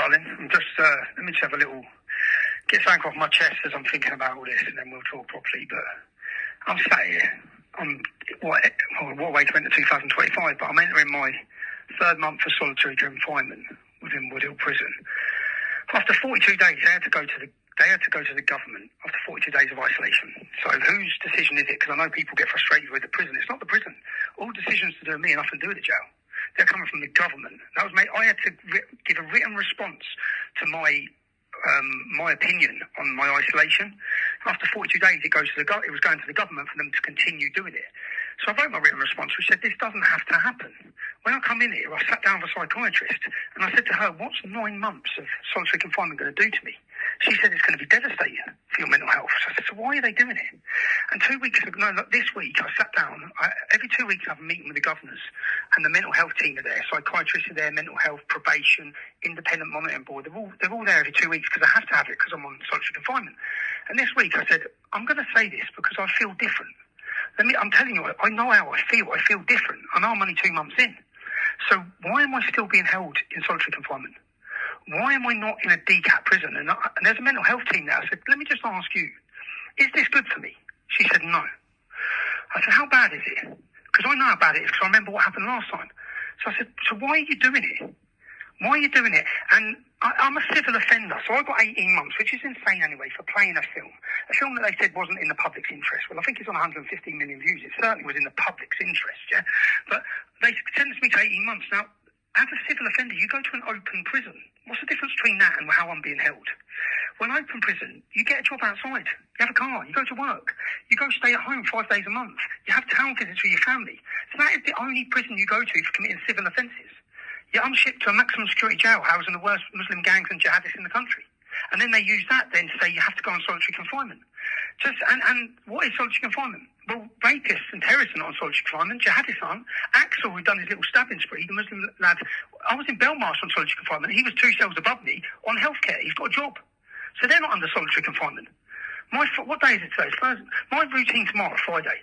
darling. I'm just, let me just have a little, get something off my chest as I'm thinking about all this, and then we'll talk properly. But I'm sat here, what way to enter 2025, but I'm entering my third month of solitary confinement within Woodhill Prison. After 42 days, they had to go to the government after 42 days of isolation. So whose decision is it? Because I know people get frustrated with the prison. It's not the prison. All decisions to do with me and nothing to do with the jail. They're coming from the government. That was I had to give a written response to my opinion on my isolation. After 42 days, it was going to the government for them to continue doing it. So I wrote my written response, which said, this doesn't have to happen. When I come in here, I sat down with a psychiatrist, and I said to her, what's 9 months of solitary confinement going to do to me? She said it's going to be devastating for your mental health. So I said, so why are they doing it? And 2 weeks ago, this week, I sat down. Every 2 weeks, I have a meeting with the governors, and the mental health team are there. Psychiatrists are there, mental health, probation, independent monitoring board. They're all there every 2 weeks because I have to have it because I'm on solitary confinement. And this week, I said, I'm going to say this because I feel different. I'm telling you, I know how I feel. I feel different. I know I'm only 2 months in. So why am I still being held in solitary confinement? Why am I not in a DCAT prison? And there's a mental health team there. I said, let me just ask you, is this good for me? She said, no. I said, how bad is it? Because I know how bad it is because I remember what happened last time. So I said, so why are you doing it? Why are you doing it? And I'm a civil offender, so I got 18 months, which is insane anyway, for playing a film that they said wasn't in the public's interest. Well, I think it's on 115 million views. It certainly was in the public's interest, yeah? But they sentenced me to 18 months. Now, as a civil offender, you go to an open prison. What's the difference between that and how I'm being held? When open prison, you get a job outside. You have a car. You go to work. You go stay at home 5 days a month. You have town visits with your family. So that is the only prison you go to for committing civil offences. You're unshipped to a maximum security jail housing the worst Muslim gangs and jihadists in the country. And then they use that then to say you have to go on solitary confinement. And what is solitary confinement? Well, rapists and terrorists are not on solitary confinement. Jihadists aren't. Axel, who done his little stabbing spree, the Muslim lad, I was in Belmarsh on solitary confinement. He was 2 cells above me on healthcare. He's got a job. So they're not under solitary confinement. What day is it today? It's Thursday. My routine tomorrow, Friday.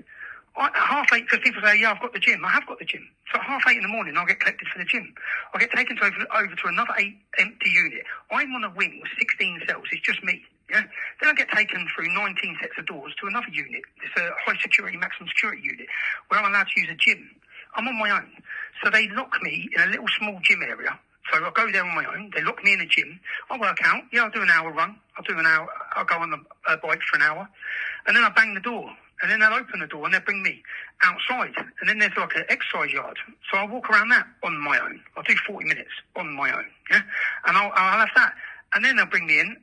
At 8:30, people say, yeah, I've got the gym. I have got the gym. So at 8:30 in the morning, I'll get collected for the gym. I'll get taken over to another 8 empty unit. I'm on a wing with 16 cells. It's just me. Yeah. Then I get taken through 19 sets of doors to another unit. It's a high security, maximum security unit where I'm allowed to use a gym. I'm on my own. So they lock me in a little small gym area. So I go there on my own. They lock me in a gym. I work out. Yeah, I'll do an hour run. I'll go on the bike for an hour. And then I bang the door. And then they'll open the door and they'll bring me outside. And then there's like an exercise yard. So I'll walk around that on my own. I'll do 40 minutes on my own. Yeah. And I'll have that. And then they'll bring me in.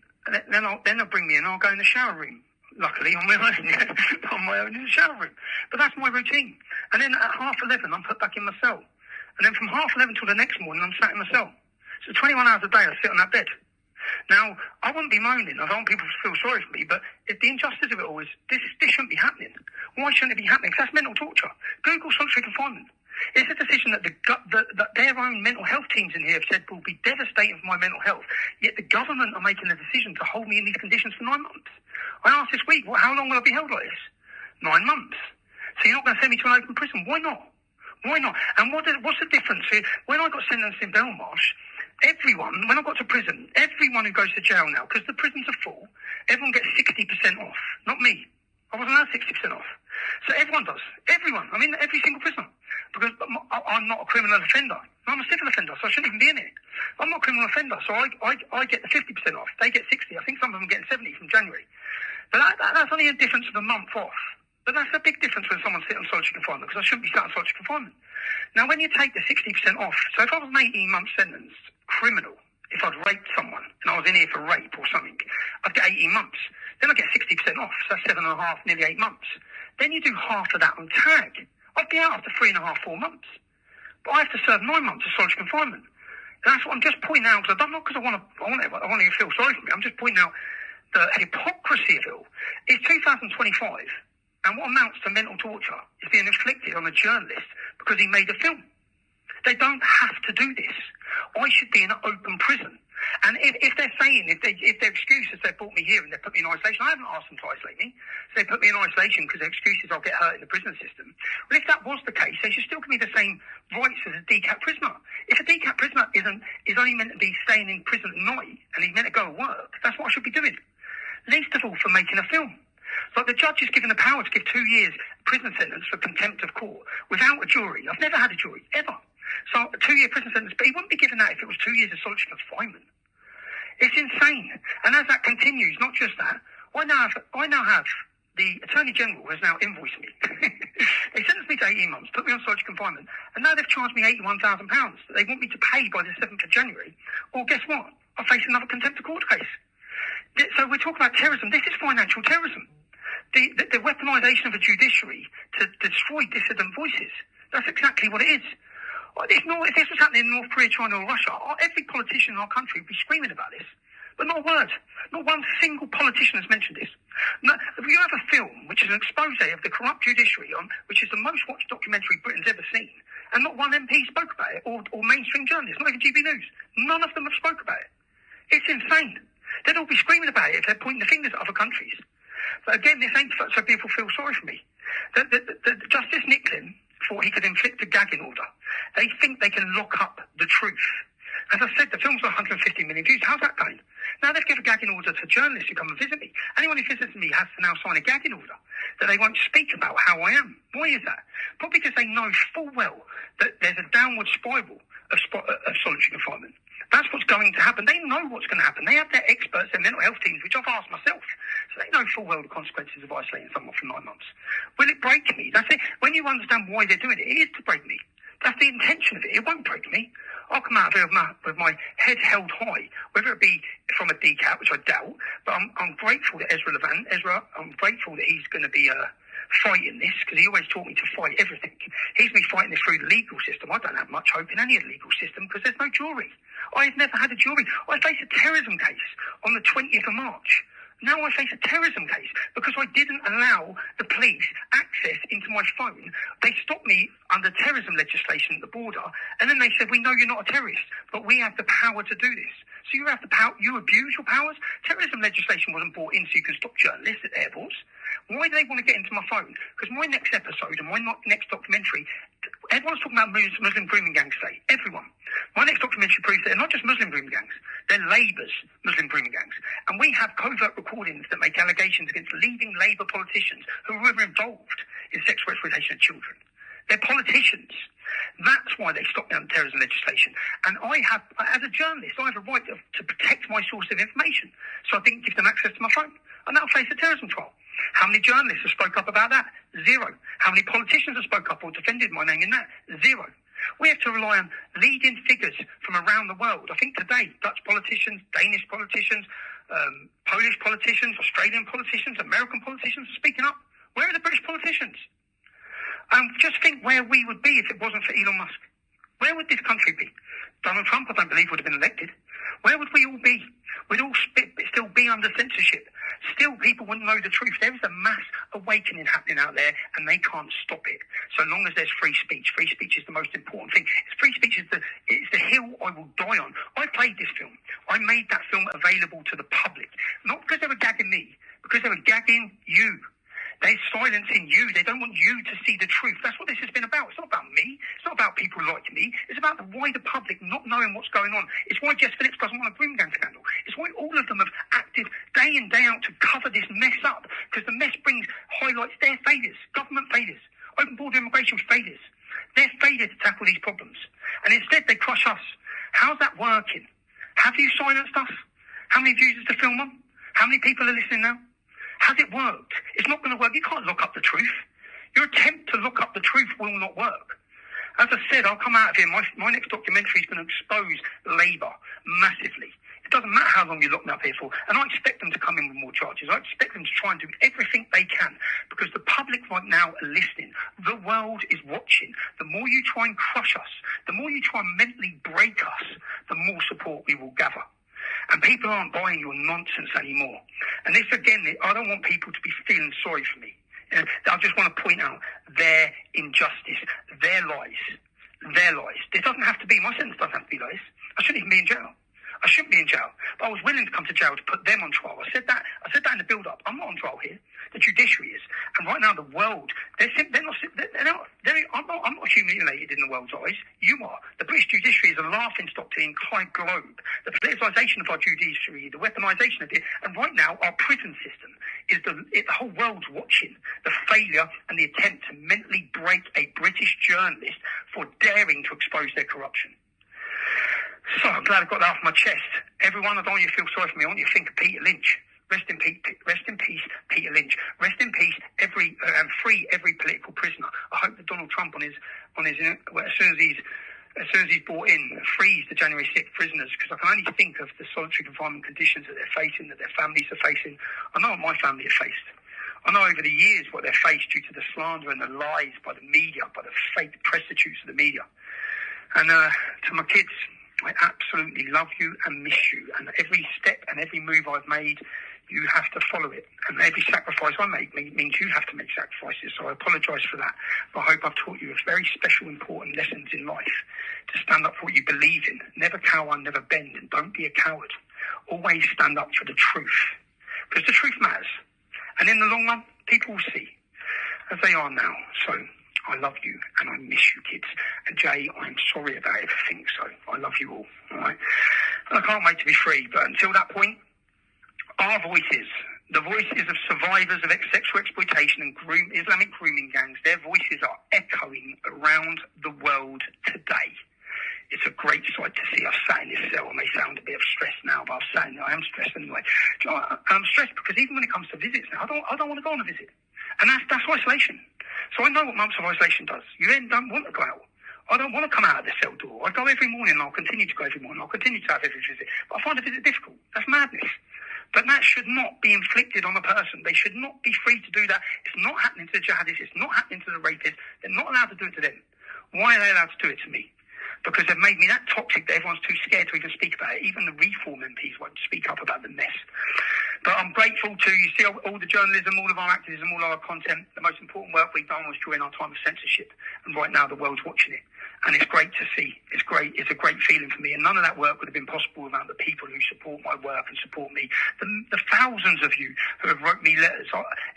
Then they'll bring me in. I'll go in the shower room. Luckily, on my own. Yeah? On my own in the shower room. But that's my routine. And then at 11:30, I'm put back in my cell. And then from 11:30 till the next morning, I'm sat in my cell. So 21 hours a day, I sit on that bed. Now, I wouldn't be moaning. I don't want people to feel sorry for me, but the injustice of it all is this shouldn't be happening. Why shouldn't it be happening? Because that's mental torture. Google solitary confinement. It's a decision that that their own mental health teams in here have said will be devastating for my mental health. Yet the government are making a decision to hold me in these conditions for 9 months. I asked this week, how long will I be held like this? 9 months. So you're not going to send me to an open prison. Why not? Why not? And what's the difference? See, when I got sentenced in Belmarsh, when I got to prison, everyone who goes to jail now, because the prisons are full, everyone gets 60% off. Not me. I wasn't allowed 60% off. So everyone does. Everyone. I mean, every single prisoner. Because I'm not a criminal offender. I'm a civil offender, so I shouldn't even be in it. I'm not a criminal offender, so I get the 50% off. They get 60. I think some of them get 70 from January. But that's only a difference of a month off. But that's a big difference when someone's sitting on solitary confinement, because I shouldn't be sat on solitary confinement. Now, when you take the 60% off, so if I was an 18-month sentence, criminal, if I'd raped someone, and I was in here for rape or something, I'd get 18 months. Then I get 60% off, so that's 7.5, nearly 8 months. Then you do half of that on tag. I'd be out after 3.5, 4 months. But I have to serve 9 months of solitary confinement. And that's what I'm just pointing out, because I don't know, because I want you to feel sorry for me. I'm just pointing out the hypocrisy of it all. It's 2025. And what amounts to mental torture is being inflicted on a journalist because he made a film. They don't have to do this. I should be in an open prison. And if they're saying, if their excuse is they brought me here and they put me in isolation, I haven't asked them to isolate me. So they put me in isolation because their excuse is I'll get hurt in the prison system. Well, if that was the case, they should still give me the same rights as a decapt prisoner. If a decapt prisoner is only meant to be staying in prison at night and he's meant to go to work, that's what I should be doing. Least of all for making a film. Like the judge is given the power to give 2 years prison sentence for contempt of court without a jury. I've never had a jury, ever. So a 2-year prison sentence, but he wouldn't be given that if it was 2 years of solitary confinement. It's insane. And as that continues, not just that, I now have the Attorney General has now invoiced me. They sentenced me to 18 months, put me on solitary confinement, and now they've charged me £81,000 that they want me to pay by the 7th of January. Or guess what? I face another contempt of court case. So we're talking about terrorism. This is financial terrorism. The weaponisation of the judiciary to destroy dissident voices. That's exactly what it is. If this was happening in North Korea, China or Russia, every politician in our country would be screaming about this. But not a word. Not one single politician has mentioned this. No, if you have a film which is an expose of the corrupt judiciary, which is the most watched documentary Britain's ever seen, and not one MP spoke about it, or mainstream journalists, not even GB News. None of them have spoke about it. It's insane. They'd all be screaming about it if they're pointing the fingers at other countries. But again, this ain't so people feel sorry for me. The Justice Nicklin thought he could inflict a gagging order. They think they can lock up the truth. As I said, the film's got 150 million views. How's that going? Now they've given a gagging order to journalists who come and visit me. Anyone who visits me has to now sign a gagging order that they won't speak about how I am. Why is that? Probably because they know full well that there's a downward spiral of solitary confinement. That's what's going to happen. They know what's going to happen. They have their experts, their mental health teams, which I've asked myself. So they know full well the consequences of isolating someone for 9 months. Will it break me? That's it. When you understand why they're doing it, it is to break me. That's the intention of it. It won't break me. I'll come out of here with my head held high, whether it be from a decapt, which I doubt, but I'm grateful that I'm grateful that he's going to be fighting this, because he always taught me to fight everything. He's been fighting this through the legal system. I don't have much hope in any of the legal system because there's no jury. I've never had a jury. I faced a terrorism case on the 20th of March. Now I face a terrorism case because I didn't allow the police access into my phone. They stopped me under terrorism legislation at the border, and then they said, we know you're not a terrorist, but we have the power to do this. So you have the power, you abuse your powers. Terrorism legislation wasn't brought in so you can stop journalists at airports. Why do they want to get into my phone? Because my next episode and my next documentary, everyone's talking about Muslim grooming gangs today. Everyone. My next documentary proves that they're not just Muslim grooming gangs. They're Labour's Muslim grooming gangs. And we have covert recordings that make allegations against leading Labour politicians who were involved in sexual exploitation of children. They're politicians. That's why they stopped down terrorism legislation. And I have, as a journalist, I have a right to protect my source of information. So I didn't give them access to my phone. And now face a terrorism trial. How many journalists have spoke up about that? 0. How many politicians have spoke up or defended my name in that? 0. We have to rely on leading figures from around the world. I think today, Dutch politicians, Danish politicians, Polish politicians, Australian politicians, American politicians are speaking up. Where are the British politicians? Just think where we would be if it wasn't for Elon Musk. Where would this country be? Donald Trump, I don't believe, would have been elected. Where would we all be? We'd all still be under censorship. Still, people wouldn't know the truth. There is a mass awakening happening out there, and they can't stop it. So long as there's free speech. Free speech is the most important thing. Free speech is the hill I will die on. I played this film. I made that film available to the public. Not because they were gagging me, because they were gagging you. They're silencing you. They don't want you to see the truth. That's what this has been about. It's not about me. It's not about people like me. It's about the wider public not knowing what's going on. It's why Jess Phillips doesn't want a groom gang scandal. It's why all of them have acted day in, day out to cover this mess up, because the mess highlights their failures, government failures, open border immigration failures, their failure to tackle these problems. And instead they crush us. How's that working? Have you silenced us? How many views is the film on? How many people are listening now? Has it worked? It's not going to work. You can't lock up the truth. Your attempt to lock up the truth will not work. As I said, I'll come out of here. My next documentary is going to expose Labour massively. It doesn't matter how long you lock me up here for. And I expect them to come in with more charges. I expect them to try and do everything they can, because the public right now are listening. The world is watching. The more you try and crush us, the more you try and mentally break us, the more support we will gather. And people aren't buying your nonsense anymore. And this, again, I don't want people to be feeling sorry for me. I just want to point out their injustice, their lies. This doesn't have to be, my sentence doesn't have to be lies. I shouldn't even be in jail. I shouldn't be in jail, but I was willing to come to jail to put them on trial. I said that in the build-up. I'm not on trial here. The judiciary is, and right now the world, I'm not humiliated in the world's eyes. You are. The British judiciary is a laughingstock to the entire globe. The politicisation of our judiciary, the weaponisation of it, and right now our prison system is the whole world's watching the failure and the attempt to mentally break a British journalist for daring to expose their corruption. So I'm glad I got that off my chest. Everyone, I don't want you to feel sorry for me. I want you to think of Peter Lynch. Rest in peace, Peter Lynch. Rest in peace, free every political prisoner. I hope that Donald Trump as soon as he's brought in, frees the January 6th prisoners, because I can only think of the solitary confinement conditions that they're facing, that their families are facing. I know what my family have faced. I know over the years what they're faced due to the slander and the lies by the media, by the fake prostitutes of the media. And to my kids, I absolutely love you and miss you. And every step and every move I've made, you have to follow it. And every sacrifice I make means you have to make sacrifices. So I apologise for that. But I hope I've taught you a very special, important lessons in life. To stand up for what you believe in. Never cower, never bend, and don't be a coward. Always stand up for the truth. Because the truth matters. And in the long run, people will see. As they are now. So I love you and I miss you, kids. And Jay, I'm sorry about everything, so I love you all right? And I can't wait to be free, but until that point, our voices, the voices of survivors of sexual exploitation and Islamic grooming gangs, their voices are echoing around the world today. It's a great sight to see us sat in this cell. I may sound a bit of stress now, but I am stressed anyway. Do you know, I'm stressed because even when it comes to visits now, I don't want to go on a visit. And that's isolation. So I know what months of isolation does. You then don't want to go out. I don't want to come out of the cell door. I go every morning and I'll continue to go every morning. I'll continue to have every visit. But I find a visit difficult. That's madness. But that should not be inflicted on a person. They should not be free to do that. It's not happening to the jihadists. It's not happening to the rapists. They're not allowed to do it to them. Why are they allowed to do it to me? Because they've made me that toxic that everyone's too scared to even speak about it. Even the reform MPs won't speak up about the mess. But I'm grateful to, you see, all the journalism, all of our activism, all our content. The most important work we've done was during our time of censorship. And right now the world's watching it. And it's great to see. It's great. It's a great feeling for me. And none of that work would have been possible without the people who support my work and support me. The thousands of you who have wrote me letters.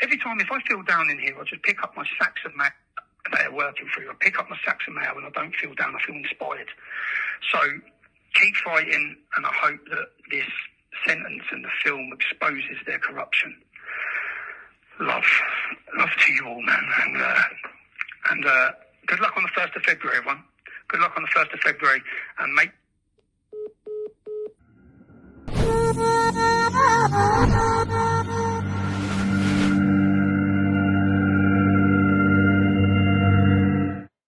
Every time, if I feel down in here, I just pick up my sacks of mail that are working through. I pick up my sacks of mail and I don't feel down. I feel inspired. So keep fighting, and I hope that this sentence and the film exposes their corruption. Love to you all, man. And good luck on the 1st of February, everyone. Good luck on the 1st of February, and make